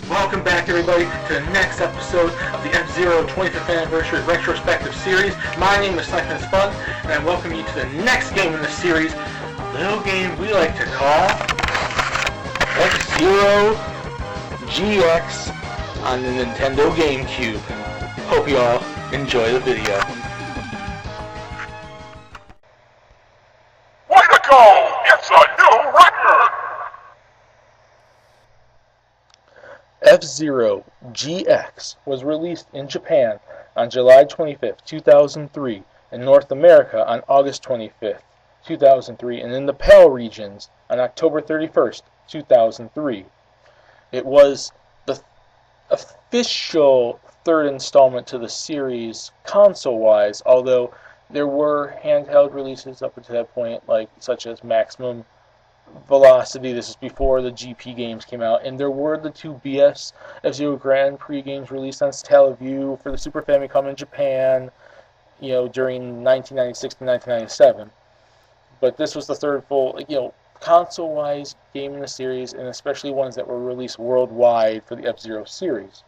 Welcome back, everybody, to the next episode of the F-Zero 25th Anniversary Retrospective Series. My name is Sniper's Fun, and I welcome you to the next game in the series, a little game we like to call F-Zero GX on the Nintendo Gamecube. Hope you all enjoy the video. Way to go! It's a new record! F-Zero GX was released in Japan on July 25th, 2003, in North America on August 25th, 2003, and in the PAL regions on October 31st, 2003. It was the official third installment to the series console-wise, although there were handheld releases up until that point, such as Maximum Velocity. This is before the GP games came out, and there were the two BS F-Zero Grand Prix games released on Teleview for the Super Famicom in Japan, during 1996 to 1997. But this was the third full, console-wise game in the series, and especially ones that were released worldwide for the F-Zero series.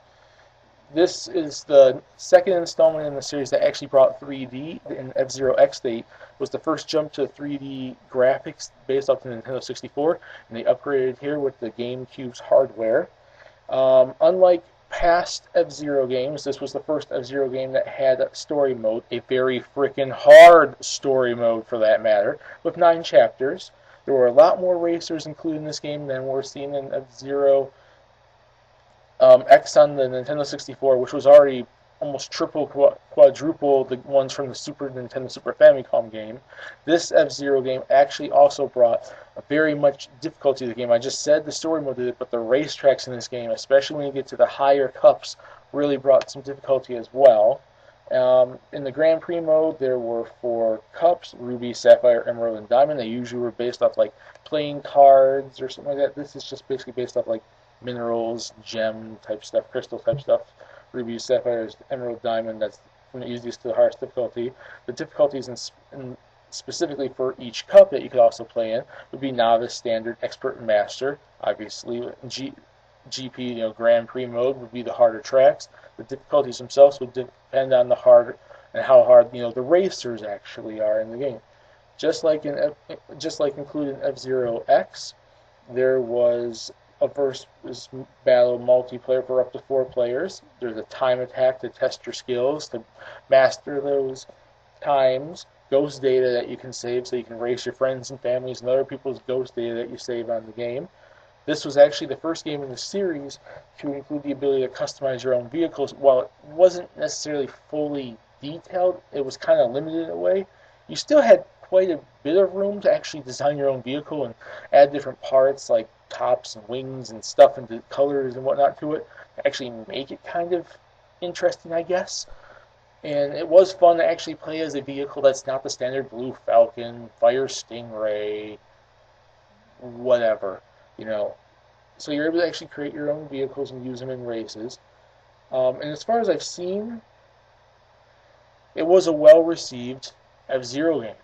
This is the second installment in the series that actually brought 3D. In F-Zero X-State was the first jump to 3D graphics based off the Nintendo 64, and they upgraded here with the GameCube's hardware. Unlike past F-Zero games, this was the first F-Zero game that had a story mode, a very freaking hard story mode for that matter, with 9 chapters. There were a lot more racers included in this game than were seen in F-Zero X on the Nintendo 64, which was already almost triple, quadruple the ones from the Nintendo Super Famicom game. This F-Zero game actually also brought a very much difficulty to the game. I just said the story mode did it, but the racetracks in this game, especially when you get to the higher cups, really brought some difficulty as well. In the Grand Prix mode, there were 4 cups: Ruby, Sapphire, Emerald, and Diamond. They usually were based off playing cards or something like that. This is just basically based off minerals, gem type stuff, crystal type stuff. Ruby, Sapphires, Emerald, Diamond. That's from the easiest to the hardest difficulty. The difficulties in specifically for each cup that you could also play in would be Novice, Standard, Expert, and Master. Obviously, GP, Grand Prix mode would be the harder tracks. The difficulties themselves would depend on how hard the racers actually are in the game. Just like included in F-Zero X, there was a versus battle multiplayer for up to 4 players. There's a time attack to test your skills, to master those times. Ghost data that you can save so you can race your friends and families and other people's ghost data that you save on the game. This was actually the first game in the series to include the ability to customize your own vehicles. While it wasn't necessarily fully detailed, it was kind of limited in a way. You still had quite a bit of room to actually design your own vehicle and add different parts like tops and wings and stuff and the colors and whatnot to it, to actually make it kind of interesting, I guess. And it was fun to actually play as a vehicle that's not the standard Blue Falcon, Fire Stingray, whatever, So you're able to actually create your own vehicles and use them in races. And as far as I've seen, it was a well-received F-Zero game.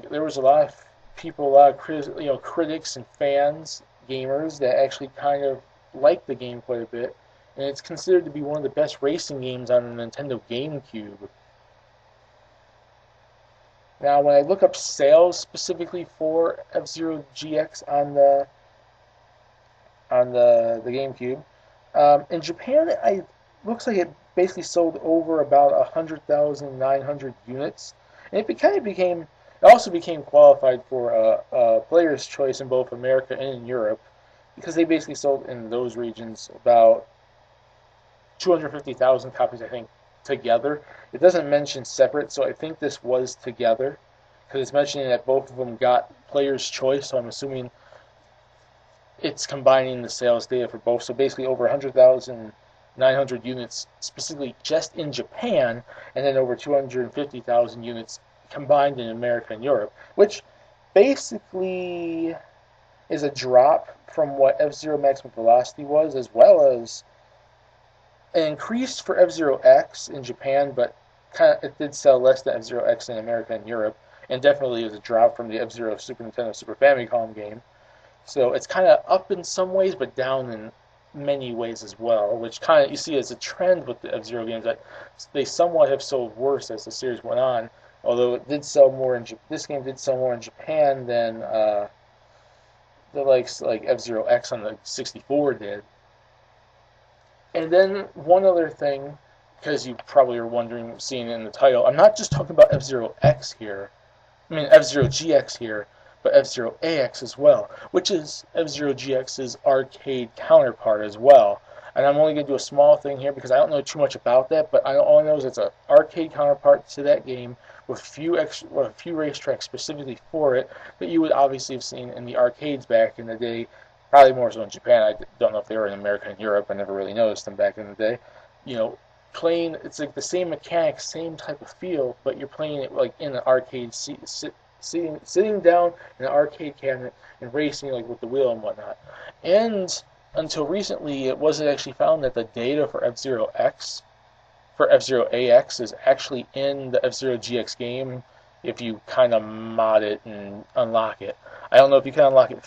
There was a lot of people, a lot of critics and fans, gamers, that actually kind of liked the game quite a bit, and it's considered to be one of the best racing games on the Nintendo Gamecube. Now, when I look up sales specifically for F-Zero GX on the Gamecube, in Japan, it looks like it basically sold over about 100,900 units, and it also became qualified for a player's choice in both America and in Europe, because they basically sold in those regions about 250,000 copies, I think, together. It doesn't mention separate, so I think this was together, because it's mentioning that both of them got player's choice, so I'm assuming it's combining the sales data for both. So basically over 100,900 units specifically just in Japan, and then over 250,000 units combined in America and Europe, which basically is a drop from what F-Zero Maximum Velocity was, as well as an increase for F-Zero X in Japan, but it did sell less than F-Zero X in America and Europe, and definitely is a drop from the F-Zero Super Nintendo Super Famicom game. So it's kind of up in some ways, but down in many ways as well, which kind of you see as a trend with the F-Zero games that they somewhat have sold worse as the series went on. Although it did sell more in this game did sell more in Japan than the likes like F-Zero X on the 64 did. And then one other thing, because you probably are wondering, seeing it in the title, I'm not just talking about F-Zero X here. I mean F-Zero GX here, but F-Zero AX as well, which is F-Zero GX's arcade counterpart as well. And I'm only going to do a small thing here because I don't know too much about that, but all I know is it's an arcade counterpart to that game with a few racetracks specifically for it that you would obviously have seen in the arcades back in the day, probably more so in Japan. I don't know if they were in America and Europe. I never really noticed them back in the day. You know, playing, it's like the same mechanics, same type of feel, but you're playing it like in an arcade sitting down in an arcade cabinet and racing like with the wheel and whatnot. And until recently, it wasn't actually found that the data for F-Zero X, for F-Zero AX, is actually in the F-Zero GX game if you kind of mod it and unlock it. I don't know if you can unlock it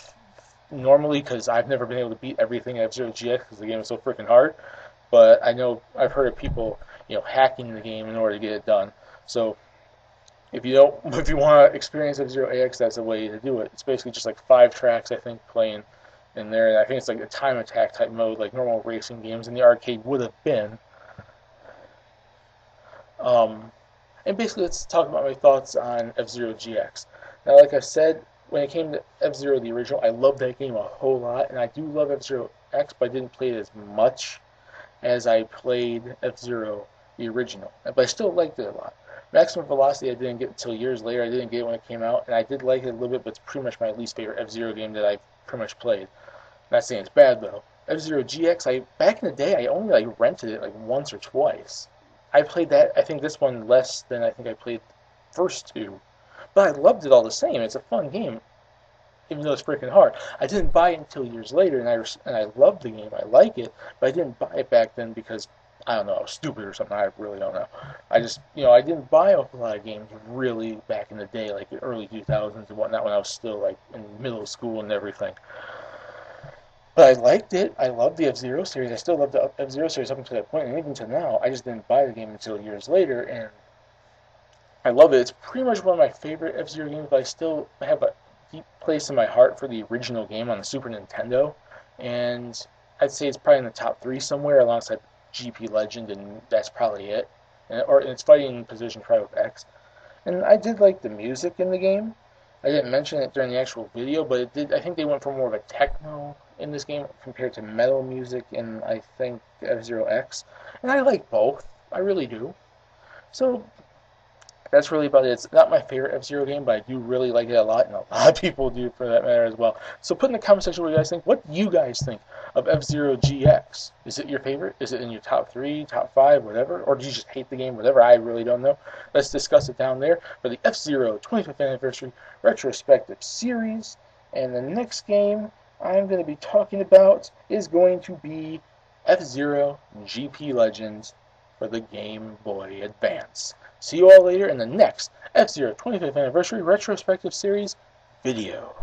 normally because I've never been able to beat everything in F-Zero GX because the game is so freaking hard. But I know I've heard of people, hacking the game in order to get it done. So if you want to experience F-Zero AX, that's the way to do it. It's basically just like 5 tracks, I think, playing in there. And I think it's like a time attack type mode, like normal racing games in the arcade would have been. And basically, let's talk about my thoughts on F-Zero GX. Now, like I said, when it came to F-Zero the original, I loved that game a whole lot, and I do love F-Zero X, but I didn't play it as much as I played F-Zero the original. But I still liked it a lot. Maximum Velocity I didn't get until years later. I didn't get it when it came out, and I did like it a little bit, but it's pretty much my least favorite F-Zero game that I've pretty much played. Not saying it's bad though. F-Zero GX, back in the day, I only rented it like once or twice. I played that. I think this one less than I think I played the first two, but I loved it all the same. It's a fun game, even though it's freaking hard. I didn't buy it until years later, and I loved the game. I like it, but I didn't buy it back then because I don't know, I was stupid or something. I really don't know. I just, I didn't buy a lot of games really back in the day, like the early 2000s and whatnot, when I was still like in middle school and everything. But I liked it. I loved the F-Zero series. I still love the F-Zero series up until that point, and even to now. I just didn't buy the game until years later, and I love it. It's pretty much one of my favorite F-Zero games, but I still have a deep place in my heart for the original game on the Super Nintendo, and I'd say it's probably in the top 3 somewhere alongside GP Legend, and that's probably it. And it's fighting position probably with X. And I did like the music in the game. I didn't mention it during the actual video, but it did. I think they went for more of a techno in this game compared to metal music in, I think, F-Zero X. And I like both. I really do. So that's really about it. It's not my favorite F-Zero game, but I do really like it a lot, and a lot of people do for that matter as well. So put in the comment section what you guys think. What do you guys think of F-Zero GX? Is it your favorite? Is it in your top 3, top 5, whatever? Or do you just hate the game, whatever? I really don't know. Let's discuss it down there for the F-Zero 25th Anniversary Retrospective Series. And the next game I'm going to be talking about is going to be F-Zero GP Legends for the Game Boy Advance. See you all later in the next F-Zero 25th Anniversary Retrospective Series video.